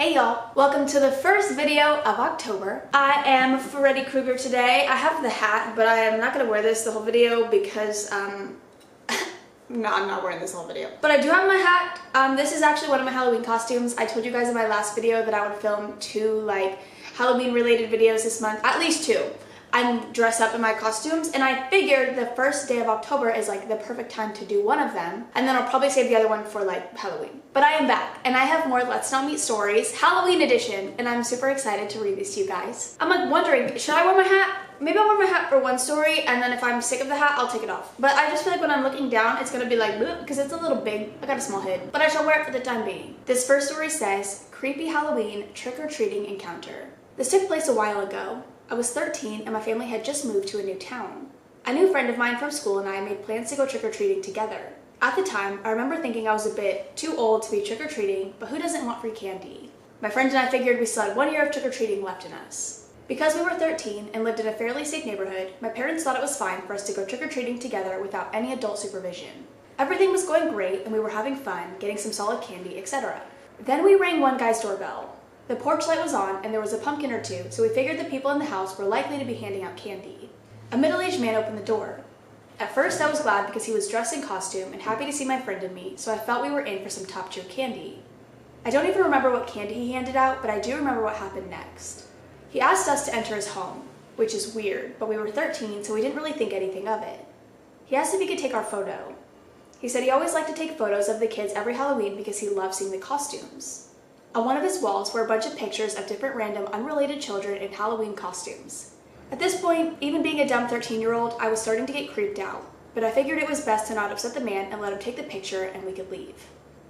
Hey y'all, welcome to the first video of October. I am Freddy Krueger today. I have the hat, but I am not going to wear this the whole video because, no, I'm not wearing this whole video. But I do have my hat. This is actually one of my Halloween costumes. I told you guys in my last video that I would film 2 Halloween related videos this month, at least 2. I'm dressed up in my costumes, and I figured the first day of October is the perfect time to do one of them, and then I'll probably save the other one for Halloween. But I am back, and I have more Let's Not Meet Stories, Halloween edition, and I'm super excited to read these to you guys. I'm wondering, should I wear my hat? Maybe I'll wear my hat for one story, and then if I'm sick of the hat, I'll take it off. But I just feel like when I'm looking down, it's gonna be because it's a little big. I got a small head, but I shall wear it for the time being. This first story says, Creepy Halloween Trick-or-Treating Encounter. This took place a while ago. I was 13 and my family had just moved to a new town. A new friend of mine from school and I made plans to go trick-or-treating together. At the time, I remember thinking I was a bit too old to be trick-or-treating, but who doesn't want free candy? My friend and I figured we still had 1 year of trick-or-treating left in us. Because we were 13 and lived in a fairly safe neighborhood, my parents thought it was fine for us to go trick-or-treating together without any adult supervision. Everything was going great and we were having fun, getting some solid candy, etc. Then we rang one guy's doorbell. The porch light was on and there was a pumpkin or two, so we figured the people in the house were likely to be handing out candy. A middle-aged man opened the door. At first I was glad because he was dressed in costume and happy to see my friend and me, so I felt we were in for some top-tier candy. I don't even remember what candy he handed out, but I do remember what happened next. He asked us to enter his home, which is weird, but we were 13, so we didn't really think anything of it. He asked if he could take our photo. He said he always liked to take photos of the kids every Halloween because he loved seeing the costumes. On one of his walls were a bunch of pictures of different random unrelated children in Halloween costumes. At this point, even being a dumb 13-year-old, I was starting to get creeped out, but I figured it was best to not upset the man and let him take the picture and we could leave.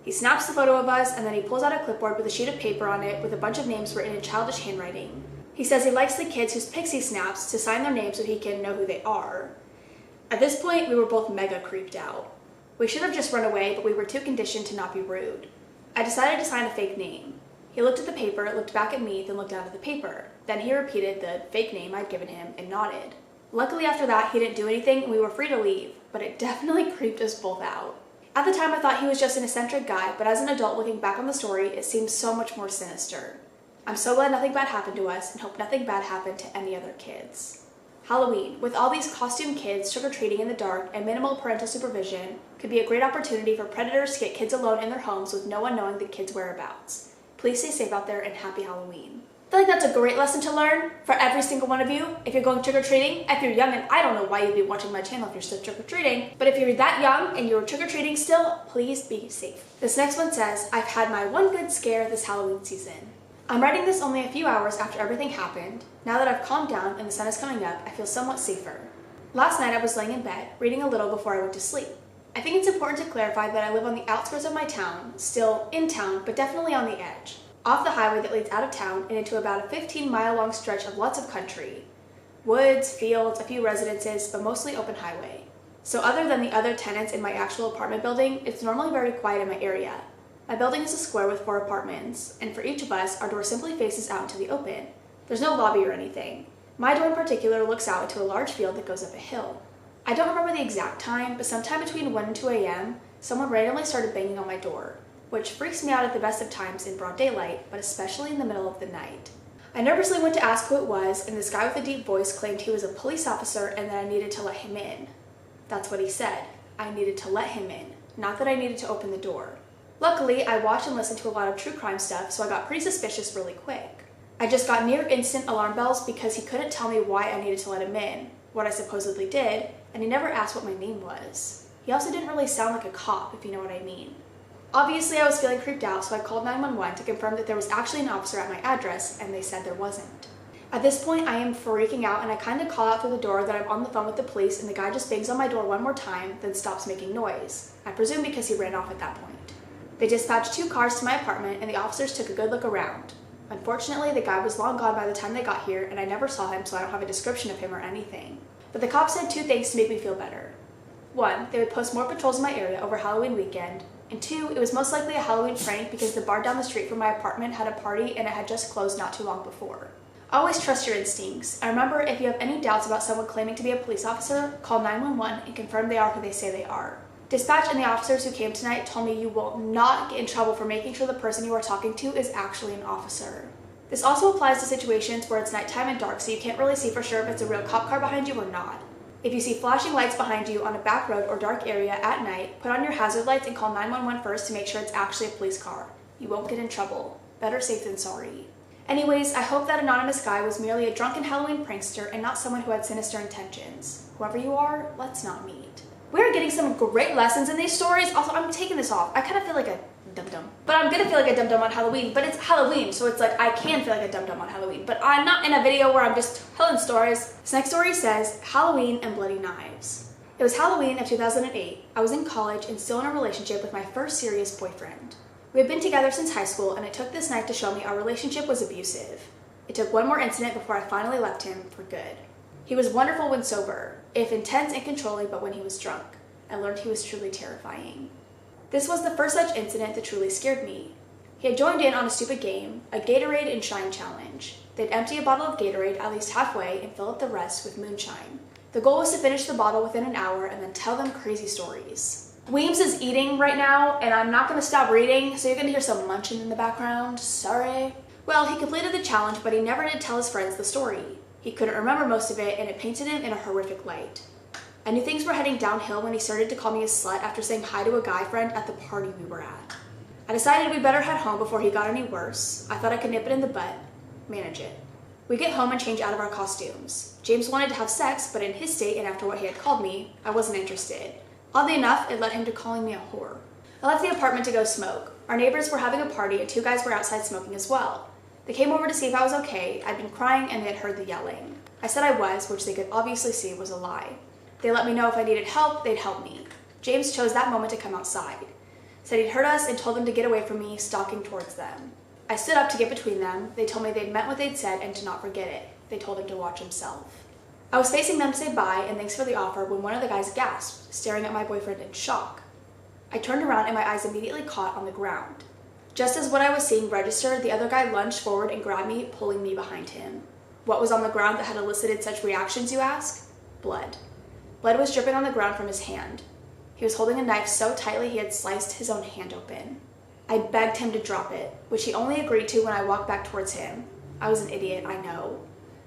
He snaps the photo of us and then he pulls out a clipboard with a sheet of paper on it with a bunch of names written in childish handwriting. He says he likes the kids whose pics he snaps to sign their names so he can know who they are. At this point, we were both mega creeped out. We should have just run away, but we were too conditioned to not be rude. I decided to sign a fake name. He looked at the paper, looked back at me, then looked down at the paper. Then he repeated the fake name I'd given him and nodded. Luckily after that, he didn't do anything and we were free to leave, but it definitely creeped us both out. At the time I thought he was just an eccentric guy, but as an adult looking back on the story, it seems so much more sinister. I'm so glad nothing bad happened to us and hope nothing bad happened to any other kids. Halloween, with all these costume kids trick-or-treating in the dark and minimal parental supervision, could be a great opportunity for predators to get kids alone in their homes with no one knowing the kids' whereabouts. Please stay safe out there and happy Halloween. I feel like that's a great lesson to learn for every single one of you if you're going trick-or-treating. If you're young, and I don't know why you'd be watching my channel if you're still trick-or-treating, but if you're that young and you're trick-or-treating still, please be safe. This next one says, I've had my one good scare this Halloween season. I'm writing this only a few hours after everything happened. Now that I've calmed down and the sun is coming up, I feel somewhat safer. Last night I was laying in bed, reading a little before I went to sleep. I think it's important to clarify that I live on the outskirts of my town, still in town, but definitely on the edge. Off the highway that leads out of town and into about a 15-mile-long stretch of lots of country. Woods, fields, a few residences, but mostly open highway. So other than the other tenants in my actual apartment building, it's normally very quiet in my area. My building is a square with 4 apartments, and for each of us, our door simply faces out into the open. There's no lobby or anything. My door in particular looks out into a large field that goes up a hill. I don't remember the exact time, but sometime between 1 and 2 a.m., someone randomly started banging on my door, which freaks me out at the best of times in broad daylight, but especially in the middle of the night. I nervously went to ask who it was, and this guy with a deep voice claimed he was a police officer and that I needed to let him in. That's what he said. I needed to let him in, not that I needed to open the door. Luckily, I watch and listen to a lot of true crime stuff, so I got pretty suspicious really quick. I just got near instant alarm bells because he couldn't tell me why I needed to let him in, what I supposedly did, and he never asked what my name was. He also didn't really sound like a cop, if you know what I mean. Obviously, I was feeling creeped out, so I called 911 to confirm that there was actually an officer at my address, and they said there wasn't. At this point, I am freaking out, and I kind of call out through the door that I'm on the phone with the police, and the guy just bangs on my door one more time, then stops making noise. I presume because he ran off at that point. They dispatched 2 cars to my apartment, and the officers took a good look around. Unfortunately, the guy was long gone by the time they got here, and I never saw him, so I don't have a description of him or anything. But the cops said 2 things to make me feel better. 1, they would post more patrols in my area over Halloween weekend, and 2, it was most likely a Halloween prank because the bar down the street from my apartment had a party and it had just closed not too long before. Always trust your instincts. And remember, if you have any doubts about someone claiming to be a police officer, call 911 and confirm they are who they say they are. Dispatch and the officers who came tonight told me you will not get in trouble for making sure the person you are talking to is actually an officer. This also applies to situations where it's nighttime and dark, so you can't really see for sure if it's a real cop car behind you or not. If you see flashing lights behind you on a back road or dark area at night, put on your hazard lights and call 911 first to make sure it's actually a police car. You won't get in trouble. Better safe than sorry. Anyways, I hope that anonymous guy was merely a drunken Halloween prankster and not someone who had sinister intentions. Whoever you are, let's not meet. We're getting some great lessons in these stories. Also, I'm taking this off. I kind of feel like a dum-dum. But I'm gonna feel like a dum-dum on Halloween. But it's Halloween, so it's like I can feel like a dum-dum on Halloween. But I'm not in a video where I'm just telling stories. This next story says, Halloween and Bloody Knives. It was Halloween of 2008. I was in college and still in a relationship with my first serious boyfriend. We had been together since high school, and it took this night to show me our relationship was abusive. It took one more incident before I finally left him for good. He was wonderful when sober, if intense and controlling, but when he was drunk, I learned he was truly terrifying. This was the first such incident that truly scared me. He had joined in on a stupid game, a Gatorade and Shine challenge. They'd empty a bottle of Gatorade at least halfway and fill up the rest with moonshine. The goal was to finish the bottle within an hour and then tell them crazy stories. Weems is eating right now, and I'm not going to stop reading, so you're going to hear some munching in the background. Sorry. Well, he completed the challenge, but he never did tell his friends the story. He couldn't remember most of it, and it painted him in a horrific light. I knew things were heading downhill when he started to call me a slut after saying hi to a guy friend at the party we were at. I decided we better head home before he got any worse. I thought I could nip it in the butt, manage it. We get home and change out of our costumes. James wanted to have sex, but in his state and after what he had called me, I wasn't interested. Oddly enough, it led him to calling me a whore. I left the apartment to go smoke. Our neighbors were having a party and two guys were outside smoking as well. They came over to see if I was okay. I'd been crying and they had heard the yelling. I said I was, which they could obviously see was a lie. They let me know if I needed help, they'd help me. James chose that moment to come outside. Said he'd heard us and told them to get away from me, stalking towards them. I stood up to get between them. They told me they'd meant what they'd said and to not forget it. They told him to watch himself. I was facing them to say bye and thanks for the offer when one of the guys gasped, staring at my boyfriend in shock. I turned around and my eyes immediately caught on the ground. Just as what I was seeing registered, the other guy lunged forward and grabbed me, pulling me behind him. What was on the ground that had elicited such reactions, you ask? Blood. Blood was dripping on the ground from his hand. He was holding a knife so tightly he had sliced his own hand open. I begged him to drop it, which he only agreed to when I walked back towards him. I was an idiot, I know.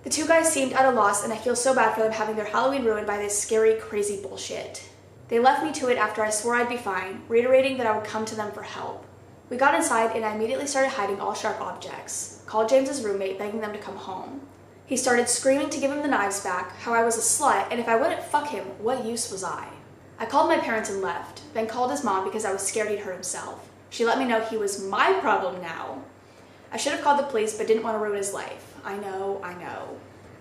The two guys seemed at a loss, and I feel so bad for them having their Halloween ruined by this scary, crazy bullshit. They left me to it after I swore I'd be fine, reiterating that I would come to them for help. We got inside, and I immediately started hiding all sharp objects. Called James's roommate, begging them to come home. He started screaming to give him the knives back, how I was a slut, and if I wouldn't fuck him, what use was I? I called my parents and left, then called his mom because I was scared he'd hurt himself. She let me know he was my problem now. I should have called the police, but didn't want to ruin his life. I know.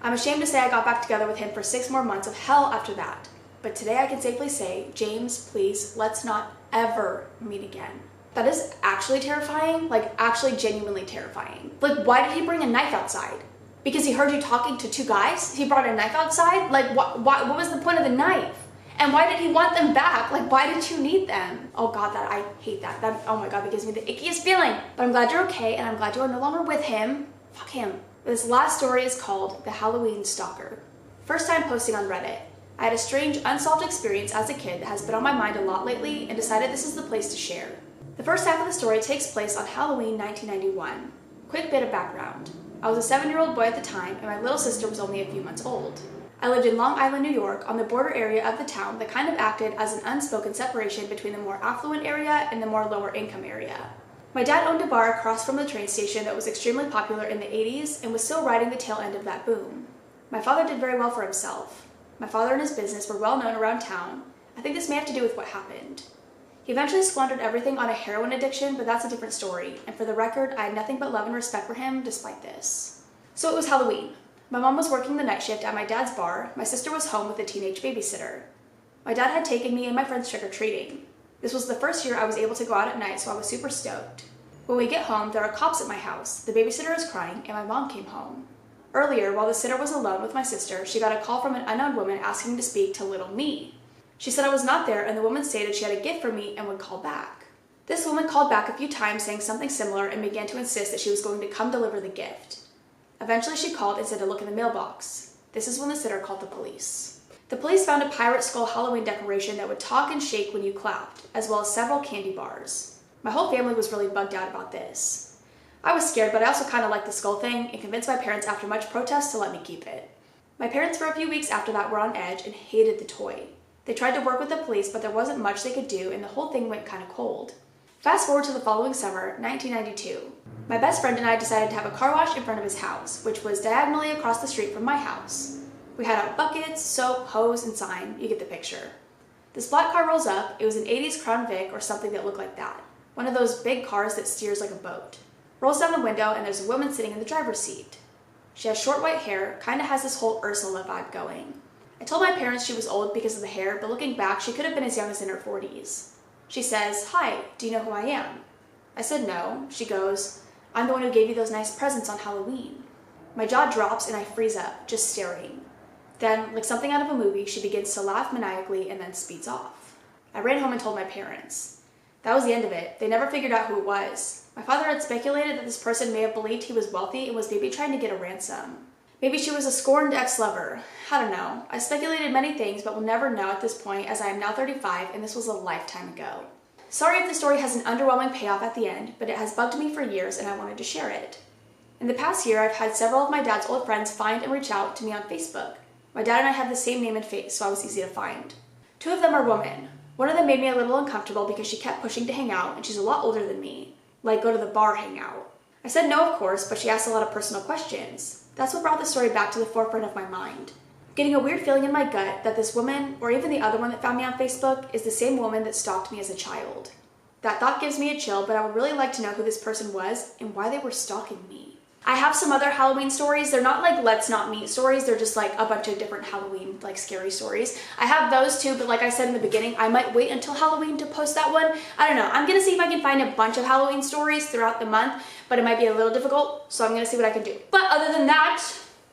I'm ashamed to say I got back together with him for 6 more months of hell after that. But today I can safely say, James, please, let's not ever meet again. That is actually terrifying, like actually genuinely terrifying. Like, why did he bring a knife outside? Because he heard you talking to 2 guys? He brought a knife outside? Like, what was the point of the knife? And why did he want them back? Like, why did you need them? Oh God, I hate that. Oh my God, that gives me the ickiest feeling. But I'm glad you're okay, and I'm glad you are no longer with him. Fuck him. This last story is called The Halloween Stalker. First time posting on Reddit. I had a strange, unsolved experience as a kid that has been on my mind a lot lately and decided this is the place to share. The first half of the story takes place on Halloween 1991. Quick bit of background. I was a 7-year-old boy at the time, and my little sister was only a few months old. I lived in Long Island, New York, on the border area of the town that kind of acted as an unspoken separation between the more affluent area and the more lower income area. My dad owned a bar across from the train station that was extremely popular in the 80s and was still riding the tail end of that boom. My father did very well for himself. My father and his business were well known around town. I think this may have to do with what happened. He eventually squandered everything on a heroin addiction, but that's a different story, and for the record, I had nothing but love and respect for him despite this. So it was Halloween. My mom was working the night shift at my dad's bar. My sister was home with a teenage babysitter. My dad had taken me and my friends trick-or-treating. This was the first year I was able to go out at night, so I was super stoked. When we get home, there are cops at my house. The babysitter is crying, and my mom came home. Earlier, while the sitter was alone with my sister, she got a call from an unknown woman asking to speak to little me. She said I was not there, and the woman stated she had a gift for me and would call back. This woman called back a few times saying something similar and began to insist that she was going to come deliver the gift. Eventually she called and said to look in the mailbox. This is when the sitter called the police. The police found a pirate skull Halloween decoration that would talk and shake when you clapped, as well as several candy bars. My whole family was really bugged out about this. I was scared, but I also kind of liked the skull thing and convinced my parents after much protest to let me keep it. My parents for a few weeks after that were on edge and hated the toy. They tried to work with the police, but there wasn't much they could do and the whole thing went kind of cold. Fast forward to the following summer, 1992. My best friend and I decided to have a car wash in front of his house, which was diagonally across the street from my house. We had out buckets, soap, hose, and sign. You get the picture. This black car rolls up. It was an 80s Crown Vic or something that looked like that. One of those big cars that steers like a boat. Rolls down the window and there's a woman sitting in the driver's seat. She has short white hair, kind of has this whole Ursula vibe going. I told my parents she was old because of the hair, but looking back, she could have been as young as in her 40s. She says, "Hi, do you know who I am?" I said no. She goes, "I'm the one who gave you those nice presents on Halloween." My jaw drops and I freeze up, just staring. Then, like something out of a movie, she begins to laugh maniacally and then speeds off. I ran home and told my parents. That was the end of it. They never figured out who it was. My father had speculated that this person may have believed he was wealthy and was maybe trying to get a ransom. Maybe she was a scorned ex-lover. I don't know. I speculated many things, but will never know at this point as I am now 35 and this was a lifetime ago. Sorry if the story has an underwhelming payoff at the end, but it has bugged me for years and I wanted to share it. In the past year, I've had several of my dad's old friends find and reach out to me on Facebook. My dad and I have the same name and face, so I was easy to find. 2 of them are women. One of them made me a little uncomfortable because she kept pushing to hang out and she's a lot older than me. Like go to the bar hang out. I said no, of course, but she asked a lot of personal questions. That's what brought the story back to the forefront of my mind. Getting a weird feeling in my gut that this woman, or even the other one that found me on Facebook, is the same woman that stalked me as a child. That thought gives me a chill, but I would really like to know who this person was and why they were stalking me. I have some other Halloween stories. They're not like let's not meet stories. They're just like a bunch of different Halloween like scary stories. I have those too, but like I said in the beginning, I might wait until Halloween to post that one. I don't know. I'm gonna see if I can find a bunch of Halloween stories throughout the month, but it might be a little difficult, so I'm gonna see what I can do. But other than that,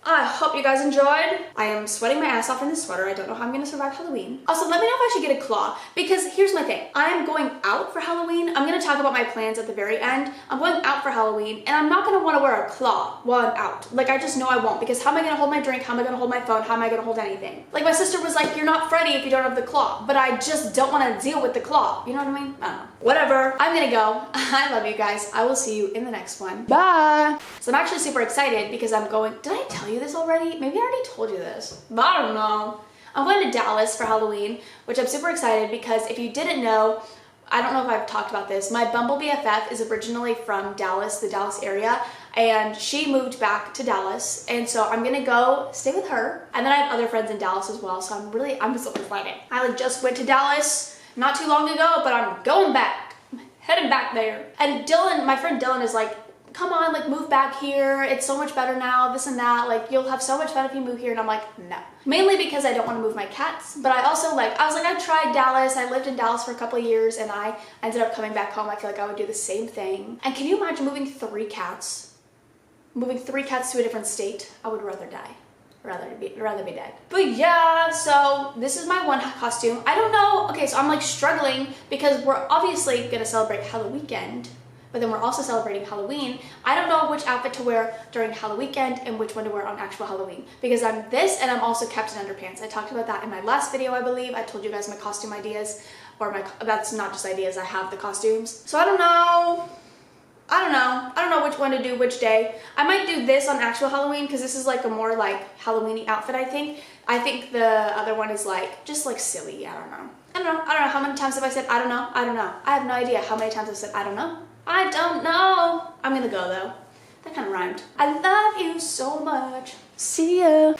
I hope you guys enjoyed. I am sweating my ass off in this sweater. I don't know how I'm gonna survive Halloween. Also, let me know if I should get a claw, because here's my thing. I am going out for Halloween. I'm gonna talk about my plans at the very end. I'm going out for Halloween, and I'm not gonna wanna wear a claw while I'm out. Like, I just know I won't, because how am I gonna hold my drink? How am I gonna hold my phone? How am I gonna hold anything? Like, my sister was like, you're not Freddy if you don't have the claw, but I just don't wanna deal with the claw. You know what I mean? I don't know. Whatever. I'm gonna go. I love you guys. I will see you in the next one. Bye! So I'm actually super excited because I'm going, did I tell you this already? Maybe I already told you this, but I don't know. I'm going to Dallas for Halloween, which I'm super excited because if you didn't know, I don't know if I've talked about this, my Bumble BFF is originally from Dallas, the Dallas area, and she moved back to Dallas, and so I'm gonna go stay with her, and then I have other friends in Dallas as well, so I'm so excited. I like just went to Dallas not too long ago, but I'm going back. I'm heading back there. And Dylan, my friend Dylan is like, come on, like move back here. It's so much better now, this and that. Like you'll have so much fun if you move here. And I'm like, no. Mainly because I don't want to move my cats. But I also I tried Dallas. I lived in Dallas for a couple of years and I ended up coming back home. I feel like I would do the same thing. And can you imagine moving 3 cats? Moving 3 cats to a different state? I would rather die. Rather be dead. But yeah, so this is my one costume. I don't know. Okay, so I'm like struggling because we're obviously gonna celebrate Halloween weekend, but then we're also celebrating Halloween. I don't know which outfit to wear during Halloween weekend and which one to wear on actual Halloween because I'm this and I'm also Captain Underpants. I talked about that in my last video, I believe. I told you guys my costume ideas, or that's not just ideas, I have the costumes. So I don't know. I don't know which one to do which day. I might do this on actual Halloween because this is like a more like Halloween-y outfit, I think. I think the other one is like, just like silly, I don't know. I don't know how many times have I said, I don't know. I have no idea how many times I've said, I don't know. I don't know. I'm gonna go though. That kind of rhymed. I love you so much. See ya.